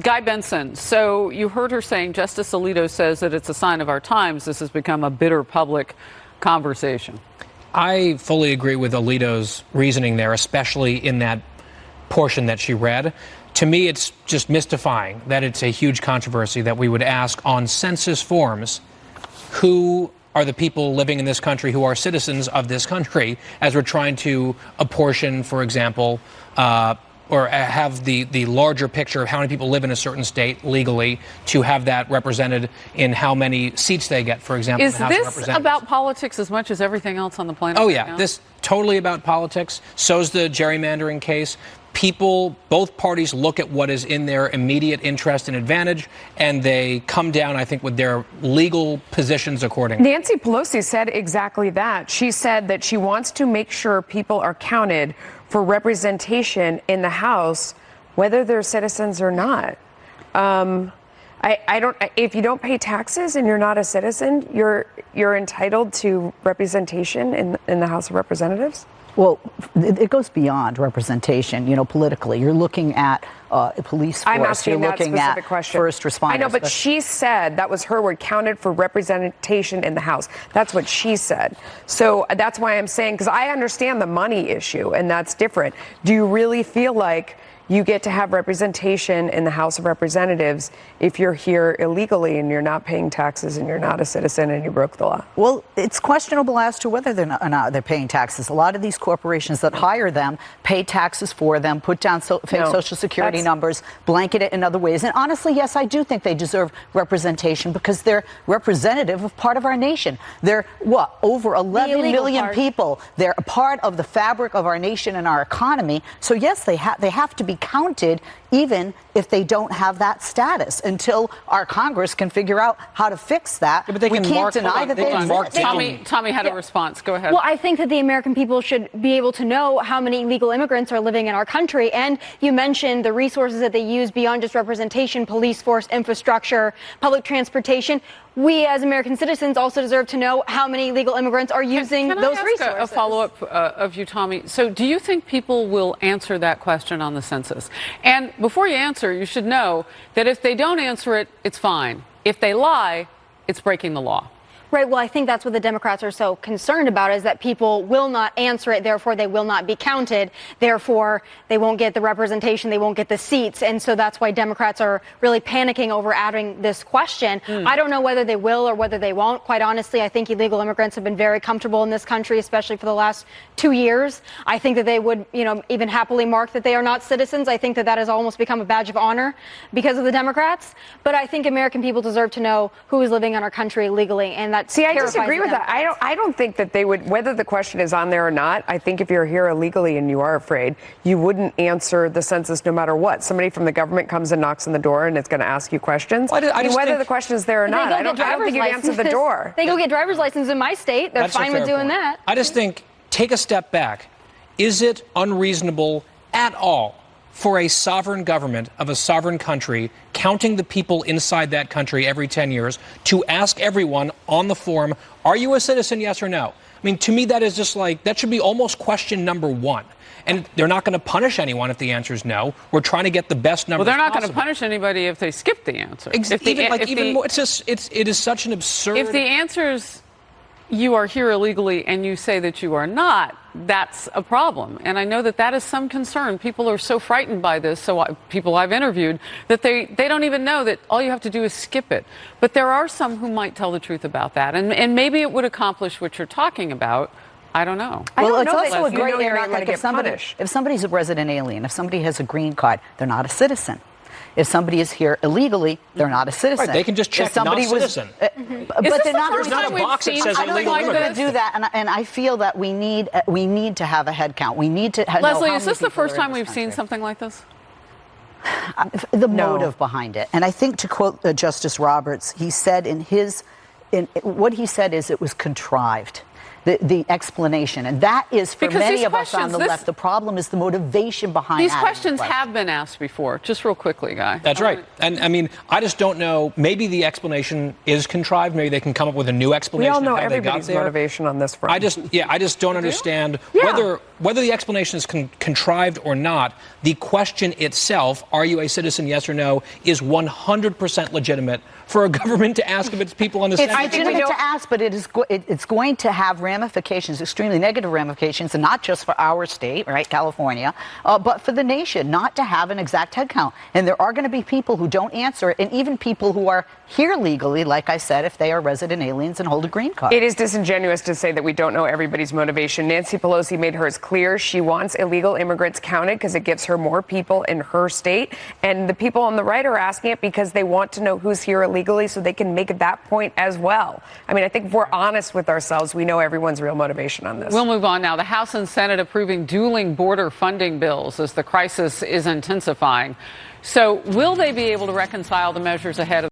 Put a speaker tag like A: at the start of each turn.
A: Guy Benson, so you heard her saying Justice Alito says that it's a sign of our times. This has become a bitter public conversation.
B: I fully agree with Alito's reasoning there, especially in that portion that she read. To me, it's just mystifying that it's a huge controversy that we would ask on census forms who are the people living in this country who are citizens of this country, as we're trying to apportion, for example, or have the larger picture of how many people live in a certain state legally, to have that represented in how many seats they get, for example, in the House of Representatives.
A: Is this about politics as much as everything else on the planet?
B: Oh, yeah. This totally about politics. So's the gerrymandering case. People, both parties look at what is in their immediate interest and advantage, and they come down, I think, with their legal positions accordingly.
C: Nancy Pelosi said exactly that. She said that she wants to make sure people are counted for representation in the House, whether they're citizens or not. If you don't pay taxes and you're not a citizen, you're entitled to representation in the House of Representatives?
D: Well, it goes beyond representation, politically. You're looking at police force.
C: I'm asking
D: you're
C: that
D: looking
C: specific
D: at
C: question.
D: First responders.
C: I know, but she said, that was her word, counted for representation in the House. That's what she said. So that's why I'm saying, because I understand the money issue, and that's different. Do you really feel like you get to have representation in the House of Representatives if you're here illegally and you're not paying taxes and you're not a citizen and you broke the law?
D: Well, it's questionable as to whether they're paying taxes. A lot of these corporations that hire them pay taxes for them, put down fake Social Security numbers, blanket it in other ways. And honestly, yes, I do think they deserve representation because they're representative of part of our nation. They're, over 11 million people. They're a part of the fabric of our nation and our economy. So, yes, they have to be counted even if they don't have that status until our Congress can figure out how to fix that.
B: Yeah, but they
D: we can't deny that they exist.
A: Tommy had a response. Go ahead.
E: Well, I think that the American people should be able to know how many illegal immigrants are living in our country. And you mentioned the resources that they use beyond just representation, police force, infrastructure, public transportation. We as American citizens also deserve to know how many illegal immigrants are using those resources.
A: Can I ask a follow-up of you, Tommy? So do you think people will answer that question on the census? And before you answer, you should know that if they don't answer it, it's fine. If they lie, it's breaking the law.
E: Right. Well, I think that's what the Democrats are so concerned about, is that people will not answer it. Therefore, they will not be counted. Therefore, they won't get the representation. They won't get the seats. And so that's why Democrats are really panicking over adding this question. I don't know whether they will or whether they won't. Quite honestly, I think illegal immigrants have been very comfortable in this country, especially for the last 2 years. I think that they would, even happily mark that they are not citizens. I think that has almost become a badge of honor because of the Democrats. But I think American people deserve to know who is living in our country illegally. And
C: See, I disagree with that. I don't think that they would, whether the question is on there or not. I think if you're here illegally and you are afraid, you wouldn't answer the census no matter what. Somebody from the government comes and knocks on the door and it's going to ask you questions. Whether the question is there or not, I don't think you'd answer the door.
E: They go get driver's licenses in my state. They're fine with doing that.
B: I just think, take a step back. Is it unreasonable at all for a sovereign government of a sovereign country, counting the people inside that country every 10 years, to ask everyone on the form, are you a citizen, yes or no? I mean, to me, that is just that should be almost question number one. And they're not going to punish anyone if the answer is no. We're trying to get the best numbers.
A: Well, they're not going to punish anybody if they skip the answer.
B: Even more, it is such an absurd.
A: If the answer is you are here illegally and you say that you are not, that's a problem. And I know that is some concern. People are so frightened by this, people I've interviewed, that they don't even know that all you have to do is skip it. But there are some who might tell the truth about that. And maybe it would accomplish what you're talking about. I don't know.
D: Well, it's also a gray area. Like if somebody's a resident alien, if somebody has a green card, they're not a citizen. If somebody is here illegally, they're not a citizen.
B: Right, they can just check non-citizen.
D: But they're not.
B: There's not a box that says illegal immigrant.
D: I don't think we're going to do that, and I feel that we need to have a head count. We need to know
A: Leslie,
D: how
A: is
D: many
A: this the first time we've
D: country.
A: seen something like this?
D: The motive behind it, and I think, to quote Justice Roberts, he said what he said is it was contrived. The explanation. And that is, for many of us on the left, the problem is the motivation behind
A: these questions have been asked before. Just real quickly, Guy.
B: That's right. And I mean, I just don't know. Maybe the explanation is contrived. Maybe they can come up with a new explanation.
C: We all know
B: of how
C: everybody's
B: they got there.
C: motivation on this front.
B: I just don't understand whether whether the explanation is contrived or not, the question itself, are you a citizen, yes or no, is 100% legitimate for a government to ask of its people on the
D: It's
B: census.
D: legitimate to ask, but it's going to have ramifications, extremely negative ramifications, and not just for our state, right, California, but for the nation, not to have an exact head count. And there are going to be people who don't answer it, and even people who are here legally, like I said, if they are resident aliens and hold a green card.
C: It is disingenuous to say that we don't know everybody's motivation. Nancy Pelosi made hers clear. She wants illegal immigrants counted because it gives her more people in her state. And the people on the right are asking it because they want to know who's here illegally so they can make that point as well. I mean, I think if we're honest with ourselves, we know everyone's real motivation on this.
A: We'll move on now. The House and Senate approving dueling border funding bills as the crisis is intensifying. So will they be able to reconcile the measures ahead of